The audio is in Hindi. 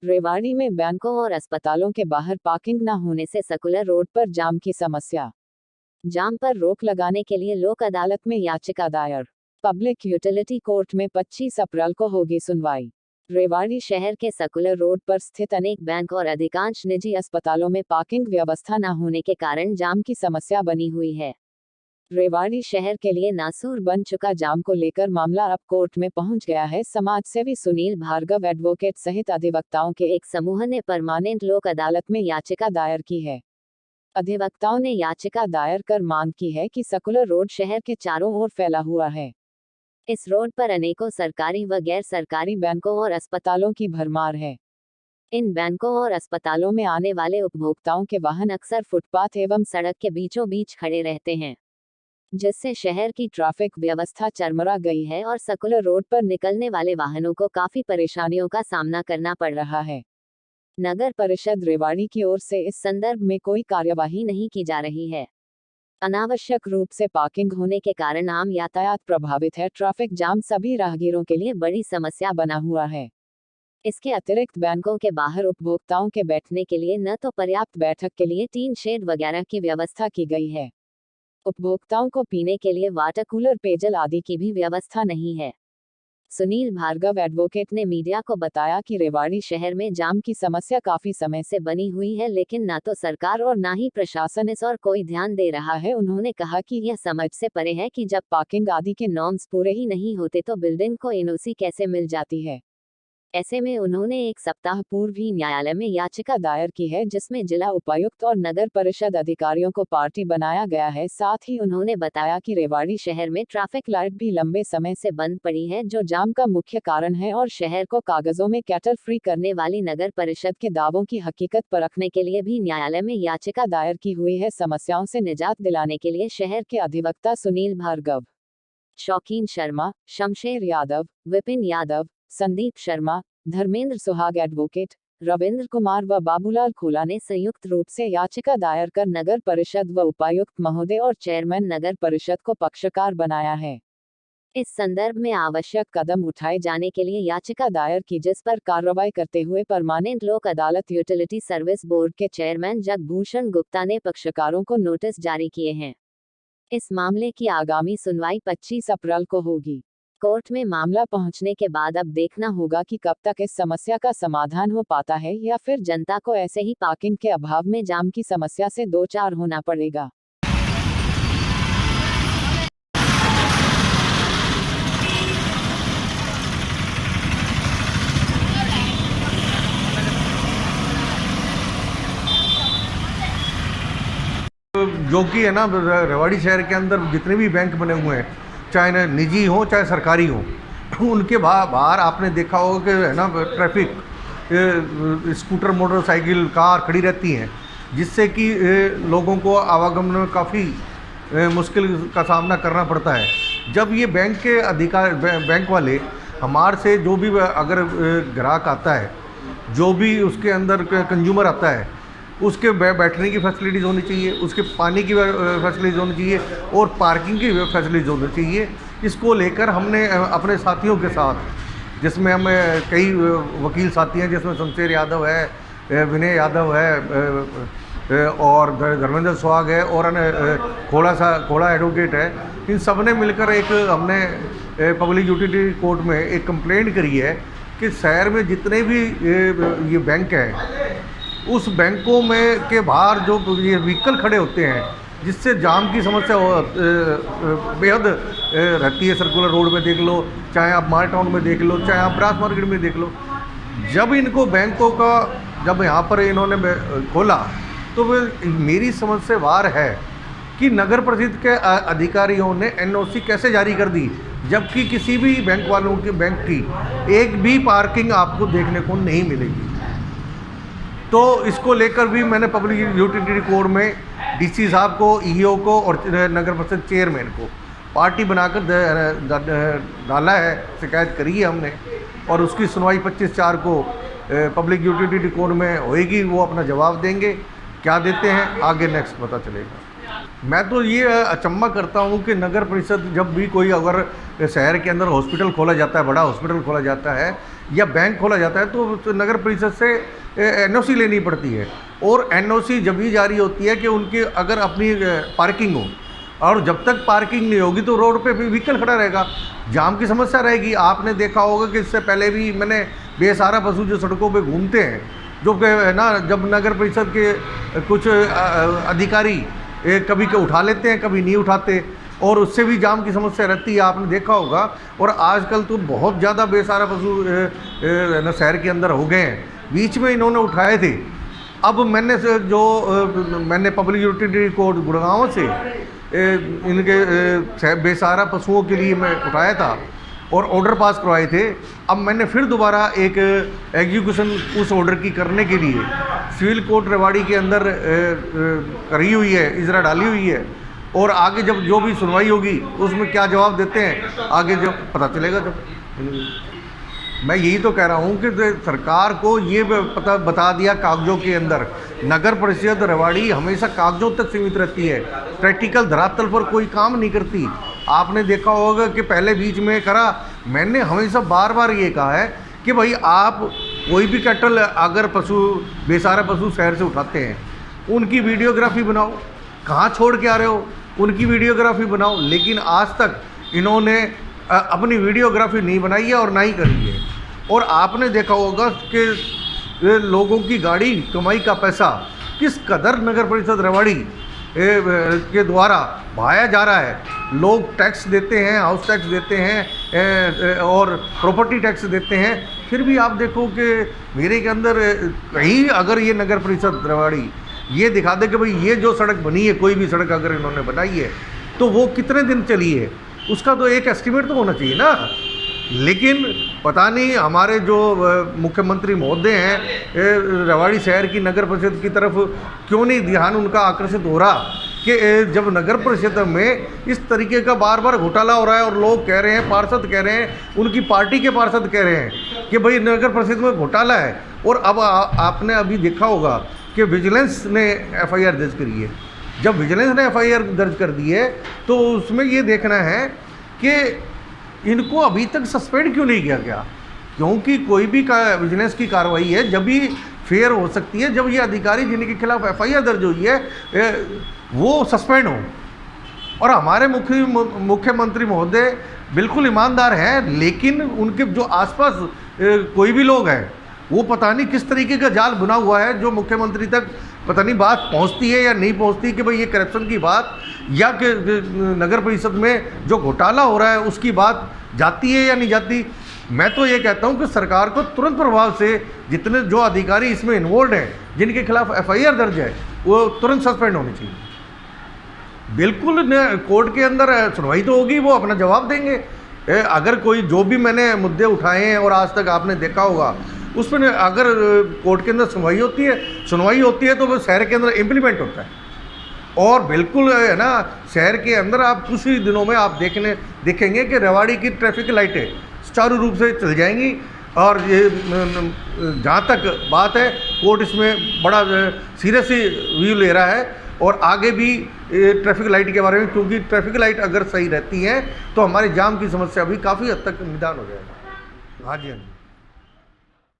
रेवाड़ी में बैंकों और अस्पतालों के बाहर पार्किंग न होने से सर्कुलर रोड पर जाम की समस्या। जाम पर रोक लगाने के लिए लोक अदालत में याचिका दायर। पब्लिक यूटिलिटी कोर्ट में 25 अप्रैल को होगी सुनवाई। रेवाड़ी शहर के सर्कुलर रोड पर स्थित अनेक बैंक और अधिकांश निजी अस्पतालों में पार्किंग व्यवस्था न होने के कारण जाम की समस्या बनी हुई है। रेवाड़ी शहर के लिए नासूर बन चुका जाम को लेकर मामला अब कोर्ट में पहुंच गया है। समाजसेवी सुनील भार्गव एडवोकेट सहित अधिवक्ताओं के एक समूह ने परमानेंट लोक अदालत में याचिका दायर की है। अधिवक्ताओं ने याचिका दायर कर मांग की है कि सर्कुलर रोड शहर के चारों ओर फैला हुआ है। इस रोड पर अनेकों सरकारी व गैर सरकारी बैंकों और अस्पतालों की भरमार है। इन बैंकों और अस्पतालों में आने वाले उपभोक्ताओं के वाहन अक्सर फुटपाथ एवं सड़क के बीचों बीच खड़े रहते हैं, जिससे शहर की ट्रैफिक व्यवस्था चरमरा गई है और सर्कुलर रोड पर निकलने वाले वाहनों को काफी परेशानियों का सामना करना पड़ रहा है। नगर परिषद रेवाड़ी की ओर से इस संदर्भ में कोई कार्यवाही नहीं की जा रही है। अनावश्यक रूप से पार्किंग होने के कारण आम यातायात प्रभावित है। ट्रैफिक जाम सभी राहगीरों के लिए बड़ी समस्या बना हुआ है। इसके अतिरिक्त बैंकों के बाहर उपभोक्ताओं के बैठने के लिए न तो पर्याप्त बैठक के लिए टीन शेड वगैरह की व्यवस्था की गई है। उपभोक्ताओं को पीने के लिए वाटर कूलर, पेयजल आदि की भी व्यवस्था नहीं है। सुनील भार्गव एडवोकेट ने मीडिया को बताया कि रेवाड़ी शहर में जाम की समस्या काफी समय से बनी हुई है, लेकिन ना तो सरकार और ना ही प्रशासन इस और कोई ध्यान दे रहा है। उन्होंने कहा कि यह समझ से परे है कि जब पार्किंग आदि के नॉर्म्स पूरे ही नहीं होते तो बिल्डिंग को एनओसी कैसे मिल जाती है। ऐसे में उन्होंने एक सप्ताह पूर्व ही न्यायालय में याचिका दायर की है, जिसमें जिला उपायुक्त और नगर परिषद अधिकारियों को पार्टी बनाया गया है। साथ ही उन्होंने बताया कि रेवाड़ी शहर में ट्रैफिक लाइट भी लंबे समय से बंद पड़ी है, जो जाम का मुख्य कारण है, और शहर को कागजों में कैटल फ्री करने वाली नगर परिषद के दावों की हकीकत परखने के लिए भी न्यायालय में याचिका दायर की हुई है। समस्याओं से निजात दिलाने के लिए शहर के अधिवक्ता सुनील भार्गव, शौकीन शर्मा, शमशेर यादव, विपिन यादव, संदीप शर्मा, धर्मेंद्र सुहाग एडवोकेट, रविंद्र कुमार व बाबूलाल खोला ने संयुक्त रूप से याचिका दायर कर नगर परिषद व उपायुक्त महोदय और चेयरमैन नगर परिषद को पक्षकार बनाया है। इस संदर्भ में आवश्यक कदम उठाए जाने के लिए याचिका दायर की, जिस पर कार्रवाई करते हुए परमानेंट लोक अदालत यूटिलिटी सर्विस बोर्ड के चेयरमैन जगभूषण गुप्ता ने पक्षकारों को नोटिस जारी किए हैं। इस मामले की आगामी सुनवाई 25 अप्रैल को होगी। कोर्ट में मामला पहुंचने के बाद अब देखना होगा कि कब तक इस समस्या का समाधान हो पाता है, या फिर जनता को ऐसे ही पार्किंग के अभाव में जाम की समस्या से दो चार होना पड़ेगा। जो कि है ना, रेवाड़ी शहर के अंदर जितने भी बैंक बने हुए हैं, चाहे निजी हो चाहे सरकारी हो, उनके बाहर आपने देखा होगा कि है ना, ट्रैफिक स्कूटर, मोटरसाइकिल, कार खड़ी रहती हैं, जिससे कि लोगों को आवागमन में काफ़ी मुश्किल का सामना करना पड़ता है। जब ये बैंक के बैंक वाले हमारे से जो भी अगर ग्राहक आता है, जो भी उसके अंदर कंज्यूमर आता है, उसके बैठने की फैसिलिटीज़ होनी चाहिए, उसके पानी की फैसिलिटीज़ होनी चाहिए और पार्किंग की फैसिलिटीज़ होनी चाहिए। इसको लेकर हमने अपने साथियों के साथ, जिसमें हम कई वकील साथी हैं, जिसमें शमशेर यादव है, विनय यादव है और धर्मेंद्र सुहाग है और खोड़ा एडवोकेट है, इन सब ने मिलकर एक हमने पब्लिक यूटिलिटी कोर्ट में एक कंप्लेंट करी है कि शहर में जितने भी ये बैंक हैं, उस बैंकों में के बाहर जो ये व्हीकल खड़े होते हैं, जिससे जाम की समस्या बेहद रहती है। सर्कुलर रोड में देख लो, चाहे आप माल टाउन में देख लो, चाहे आप ब्रास मार्केट में देख लो। जब इनको बैंकों का जब यहाँ पर इन्होंने खोला, तो मेरी समझ से बाहर है कि नगर परिषद के अधिकारियों ने एनओसी कैसे जारी कर दी, जबकि किसी भी बैंक वालों की बैंक की एक भी पार्किंग आपको देखने को नहीं मिलेगी। तो इसको लेकर भी मैंने पब्लिक यूटिलिटी कोर्ट में डीसी साहब को, ईओ को और नगर परिषद चेयरमैन को पार्टी बनाकर डाला है, शिकायत करी है हमने, और उसकी सुनवाई 25/4 को पब्लिक यूटिलिटी कोर्ट में होएगी। वो अपना जवाब देंगे, क्या देते हैं आगे नेक्स्ट पता चलेगा। मैं तो ये अचंभा करता हूँ कि नगर परिषद जब भी कोई अगर शहर के अंदर हॉस्पिटल खोला जाता है, बड़ा हॉस्पिटल खोला जाता है, या बैंक खोला जाता है तो नगर परिषद से एनओसी लेनी पड़ती है, और एनओसी जब भी जारी होती है कि उनकी अगर अपनी पार्किंग हो, और जब तक पार्किंग नहीं होगी तो रोड पे भी व्हीकल खड़ा रहेगा, जाम की समस्या रहेगी। आपने देखा होगा कि इससे पहले भी मैंने बेसहारा पशु जो सड़कों पे घूमते हैं, जो कि है ना, जब नगर परिषद के कुछ अधिकारी कभी के उठा लेते हैं, कभी नहीं उठाते, और उससे भी जाम की समस्या रहती है, आपने देखा होगा। और आजकल तो बहुत ज़्यादा बेसहारा पशु ना शहर के अंदर हो गए हैं, बीच में इन्होंने उठाए थे। अब मैंने पब्लिक यूटिलिटी कोड गुड़गांव से इनके बेसहारा पशुओं के लिए मैं उठाया था और ऑर्डर पास करवाए थे। अब मैंने फिर दोबारा एक एग्जीक्यूशन उस ऑर्डर की करने के लिए सिविल कोर्ट रेवाड़ी के अंदर करी हुई है, इजरा डाली हुई है, और आगे जब जो भी सुनवाई होगी उसमें क्या जवाब देते हैं आगे जब पता चलेगा। जब मैं यही तो कह रहा हूँ कि सरकार को ये बता दिया कागजों के अंदर, नगर परिषद रेवाड़ी हमेशा कागजों तक सीमित रहती है, प्रैक्टिकल धरातल पर कोई काम नहीं करती। आपने देखा होगा कि पहले बीच में करा, मैंने हमेशा बार बार ये कहा है कि भाई आप कोई भी कैटल अगर बेसहारा पशु शहर से उठाते हैं, उनकी वीडियोग्राफी बनाओ, कहाँ छोड़ के आ रहे हो उनकी वीडियोग्राफी बनाओ। लेकिन आज तक इन्होंने अपनी वीडियोग्राफी नहीं बनाई है और ना ही करी है। और आपने देखा होगा कि लोगों की गाड़ी कमाई का पैसा किस कदर नगर परिषद रेवाड़ी के द्वारा भाया जा रहा है। लोग टैक्स देते हैं, हाउस टैक्स देते हैं और प्रॉपर्टी टैक्स देते हैं, फिर भी आप देखो कि मेरे के अंदर कहीं अगर ये नगर परिषद रेवाड़ी ये दिखा दे कि भाई ये जो सड़क बनी है, कोई भी सड़क अगर इन्होंने बनाई है तो वो कितने दिन चली है, उसका तो एक एस्टिमेट तो होना चाहिए ना। लेकिन पता नहीं हमारे जो मुख्यमंत्री महोदय हैं रेवाड़ी शहर की नगर परिषद की तरफ क्यों नहीं ध्यान उनका आकर्षित हो रहा कि जब नगर परिषद में इस तरीके का बार बार घोटाला हो रहा है और लोग कह रहे हैं, पार्षद कह रहे हैं, उनकी पार्टी के पार्षद कह रहे हैं कि भाई नगर परिषद में घोटाला है। और अब आपने अभी देखा होगा कि विजिलेंस ने एफआईआर दर्ज करी है। जब विजिलेंस ने एफआईआर दर्ज कर दी है तो उसमें ये देखना है कि इनको अभी तक सस्पेंड क्यों नहीं किया गया, क्योंकि कोई भी विजिलेंस की कार्रवाई है जब भी फेयर हो सकती है जब ये अधिकारी जिनके खिलाफ एफआईआर दर्ज हुई है वो सस्पेंड हो। और हमारे मुख्यमंत्री महोदय बिल्कुल ईमानदार हैं, लेकिन उनके जो आसपास कोई भी लोग हैं वो पता नहीं किस तरीके का जाल बुना हुआ है जो मुख्यमंत्री तक पता नहीं बात पहुंचती है या नहीं पहुंचती कि भाई ये करप्शन की बात या कि नगर परिषद में जो घोटाला हो रहा है उसकी बात जाती है या नहीं जाती। मैं तो ये कहता हूं कि सरकार को तुरंत प्रभाव से जितने जो अधिकारी इसमें इन्वॉल्व हैं, जिनके खिलाफ एफआईआर दर्ज है, वो तुरंत सस्पेंड होनी चाहिए। बिल्कुल कोर्ट के अंदर सुनवाई तो होगी, वो अपना जवाब देंगे। अगर कोई जो भी मैंने मुद्दे उठाए हैं और आज तक आपने देखा होगा उसमें अगर कोर्ट के अंदर सुनवाई होती है तो वो शहर के अंदर इम्प्लीमेंट होता है। और बिल्कुल है ना, शहर के अंदर आप कुछ ही दिनों में आप देखेंगे कि रेवाड़ी की ट्रैफिक लाइटें सुचारू रूप से चल जाएंगी। और ये जहाँ तक बात है, कोर्ट इसमें बड़ा सीरियस व्यू ले रहा है और आगे भी ट्रैफिक लाइट के बारे में, क्योंकि ट्रैफिक लाइट अगर सही रहती हैं तो हमारे जाम की समस्या भी काफ़ी हद तक निदान हो जाएगा। हाँ जी, हाँ जी।